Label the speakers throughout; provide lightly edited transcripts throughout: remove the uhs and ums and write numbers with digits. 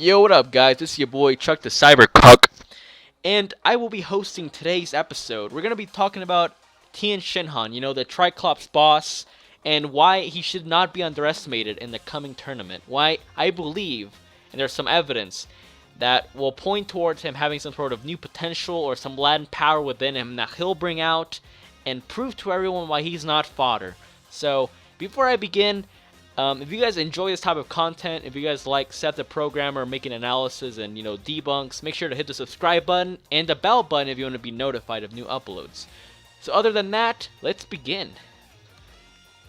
Speaker 1: Yo, what up, guys? This is your boy Chuck the Cybercuck, and I will be hosting today's episode. We're gonna be talking about Tien Shinhan, the Triclops boss, and why he should not be underestimated in the coming tournament. Why I believe, and there's some evidence that will point towards him having some sort of new potential or some latent power within him that he'll bring out and prove to everyone why he's not fodder. So, before I begin, if you guys enjoy this type of content, if you guys like SethTheProgrammer making analysis and debunks, make sure to hit the subscribe button and the bell button if you want to be notified of new uploads. So other than that, let's begin.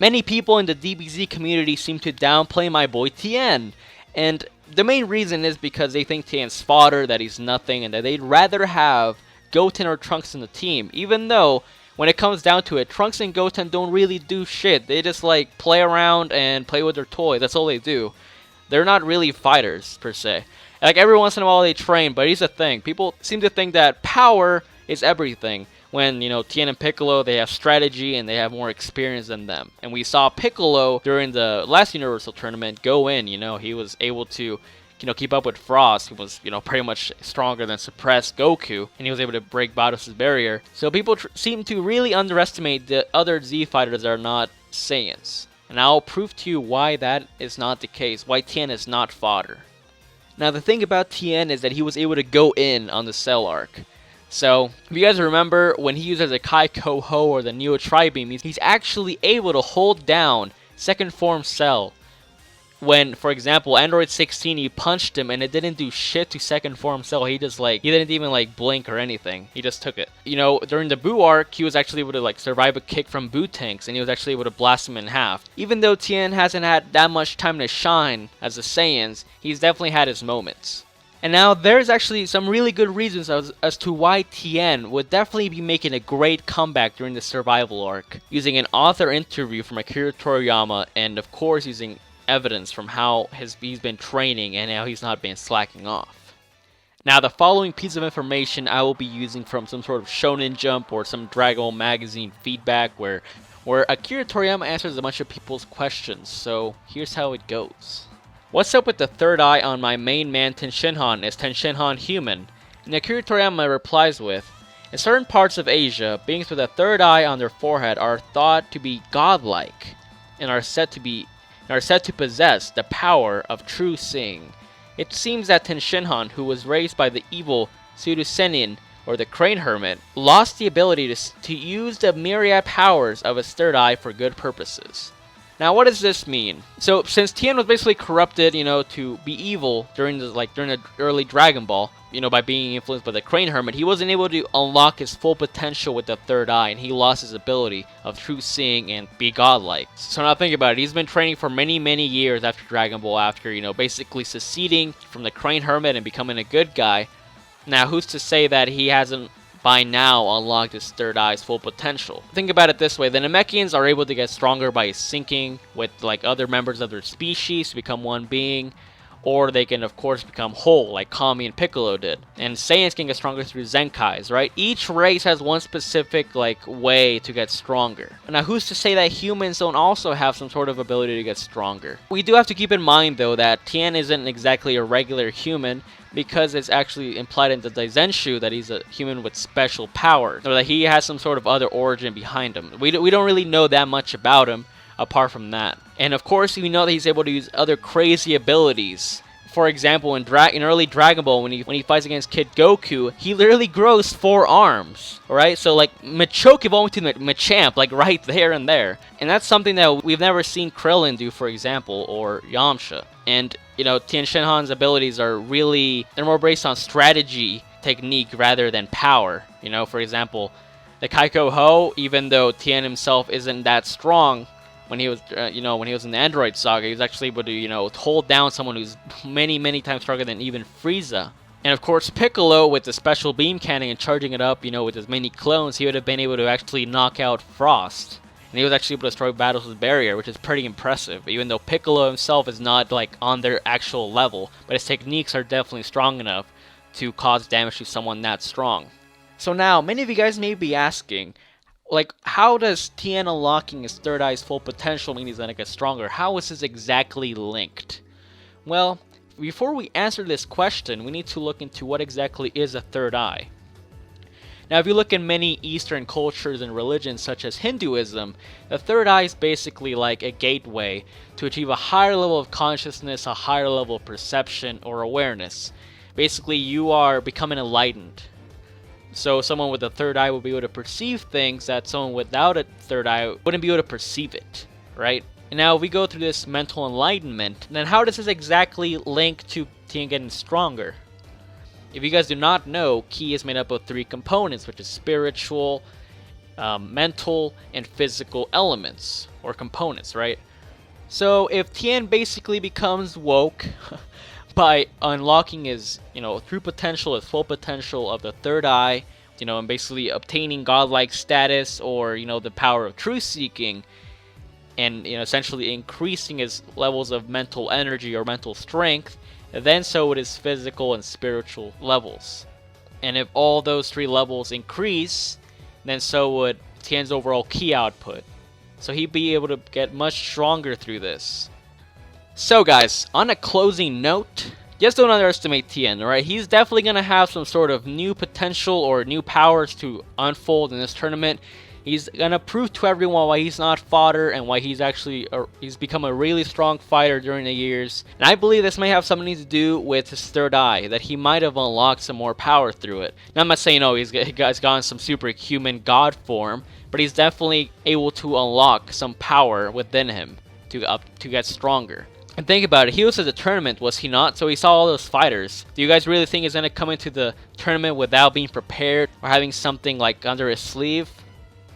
Speaker 1: Many people in the DBZ community seem to downplay my boy Tien, and the main reason is because they think Tien's fodder, that he's nothing, and that they'd rather have Goten or Trunks in the team, even though when it comes down to it, Trunks and Goten don't really do shit. They just play around and play with their toys. That's all they do. They're not really fighters per se. Every once in a while they train, but here's the thing. People seem to think that power is everything. When, Tien and Piccolo, they have strategy and they have more experience than them. And we saw Piccolo during the last Universal Tournament go in, he was able to keep up with Frost, who was, pretty much stronger than suppressed Goku, and he was able to break Bardos' barrier. So people seem to really underestimate the other Z fighters that are not Saiyans. And I'll prove to you why that is not the case, why Tien is not fodder. Now the thing about Tien is that he was able to go in on the Cell arc. So, if you guys remember, when he uses a Kaiko Ho or the Neo Tri-Beam, he's actually able to hold down Second Form Cell. When, for example, Android 16, he punched him and it didn't do shit to Second Form Cell. He just he didn't even blink or anything. He just took it. During the Boo arc, he was actually able to survive a kick from Boo tanks, and he was actually able to blast him in half. Even though Tien hasn't had that much time to shine as the Saiyans, he's definitely had his moments. And now there's actually some really good reasons as to why Tien would definitely be making a great comeback during the survival arc, using an author interview from Akira Toriyama, and of course using evidence from how he's been training and how he's not been slacking off. Now the following piece of information I will be using from some sort of Shonen Jump or some Dragon Ball magazine feedback where Akira Toriyama answers a bunch of people's questions, so here's how it goes. What's up with the third eye on my main man Tenshinhan? Is Tenshinhan human? And Akira Toriyama replies with, in certain parts of Asia, beings with a third eye on their forehead are thought to be godlike and are said to possess the power of true seeing. It seems that Tenshinhan, who was raised by the evil Sudu-Senin, or the Crane Hermit, lost the ability to use the myriad powers of his third eye for good purposes. Now, what does this mean? So, since Tien was basically corrupted, to be evil during the early Dragon Ball, by being influenced by the Crane Hermit, he wasn't able to unlock his full potential with the third eye, and he lost his ability of true seeing and be godlike. So now think about it. He's been training for many, many years after Dragon Ball, after, basically seceding from the Crane Hermit and becoming a good guy. Now, who's to say that he hasn't by now unlocked his third eye's full potential? Think about it this way. The Namekians are able to get stronger by syncing with other members of their species to become one being, or they can of course become whole like Kami and Piccolo did. And Saiyans can get stronger through Zenkais, right? Each race has one specific way to get stronger. Now who's to say that humans don't also have some sort of ability to get stronger? We do have to keep in mind though that Tien isn't exactly a regular human, because it's actually implied in the Daizenshu that he's a human with special powers, or that he has some sort of other origin behind him. We don't really know that much about him apart from that. And of course, we know that he's able to use other crazy abilities. For example, in early Dragon Ball, when he fights against Kid Goku, he literally grows 4 arms. Alright, so Machoke evolving to Machamp, right there and there. And that's something that we've never seen Krillin do, for example, or Yamcha. And Tien Shinhan's abilities are they're more based on strategy technique rather than power. For example, the Kaiko Ho, even though Tien himself isn't that strong, when he was in the Android Saga, he was actually able to, hold down someone who's many, many times stronger than even Frieza. And of course, Piccolo, with the special beam cannon and charging it up, with his many clones, he would have been able to actually knock out Frost. And he was actually able to destroy Bardos' barrier, which is pretty impressive, even though Piccolo himself is not on their actual level, but his techniques are definitely strong enough to cause damage to someone that strong. So now, many of you guys may be asking, how does Tien unlocking his third eye's full potential mean he's gonna get stronger? How is this exactly linked? Well, before we answer this question, we need to look into what exactly is a third eye. Now, if you look in many Eastern cultures and religions such as Hinduism, the third eye is basically like a gateway to achieve a higher level of consciousness, a higher level of perception or awareness. Basically, you are becoming enlightened. So someone with a third eye will be able to perceive things that someone without a third eye wouldn't be able to perceive it, right? And now if we go through this mental enlightenment, then how does this exactly link to Tien getting stronger? If you guys do not know, Ki is made up of 3 components, which is spiritual, mental, and physical elements, or components, right? So if Tien basically becomes woke by unlocking his, true potential, his full potential of the third eye, and basically obtaining godlike status or, the power of truth seeking, and essentially increasing his levels of mental energy or mental strength, then so would his physical and spiritual levels. And if all those 3 levels increase, then so would Tien's overall Ki output. So he'd be able to get much stronger through this. So guys, on a closing note, just don't underestimate Tien, alright? He's definitely going to have some sort of new potential or new powers to unfold in this tournament. He's going to prove to everyone why he's not fodder and why he's become a really strong fighter during the years. And I believe this may have something to do with his third eye, that he might have unlocked some more power through it. Now I'm not saying, he's gotten some superhuman god form, but he's definitely able to unlock some power within him to get stronger. And think about it, he was at the tournament, was he not? So he saw all those fighters. Do you guys really think he's going to come into the tournament without being prepared or having something like under his sleeve?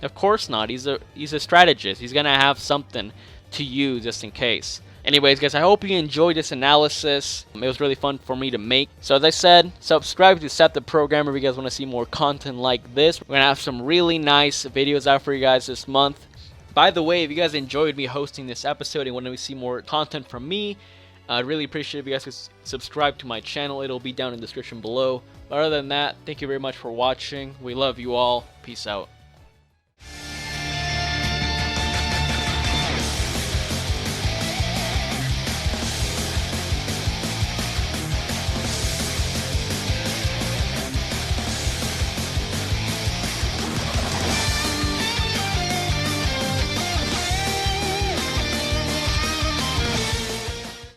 Speaker 1: Of course not. He's a strategist. He's going to have something to use just in case. Anyways, guys, I hope you enjoyed this analysis. It was really fun for me to make. So as I said, subscribe to SethTheProgrammer if you guys want to see more content like this. We're going to have some really nice videos out for you guys this month. By the way, if you guys enjoyed me hosting this episode and want to see more content from me, I'd really appreciate if you guys could subscribe to my channel. It'll be down in the description below. But other than that, thank you very much for watching. We love you all. Peace out.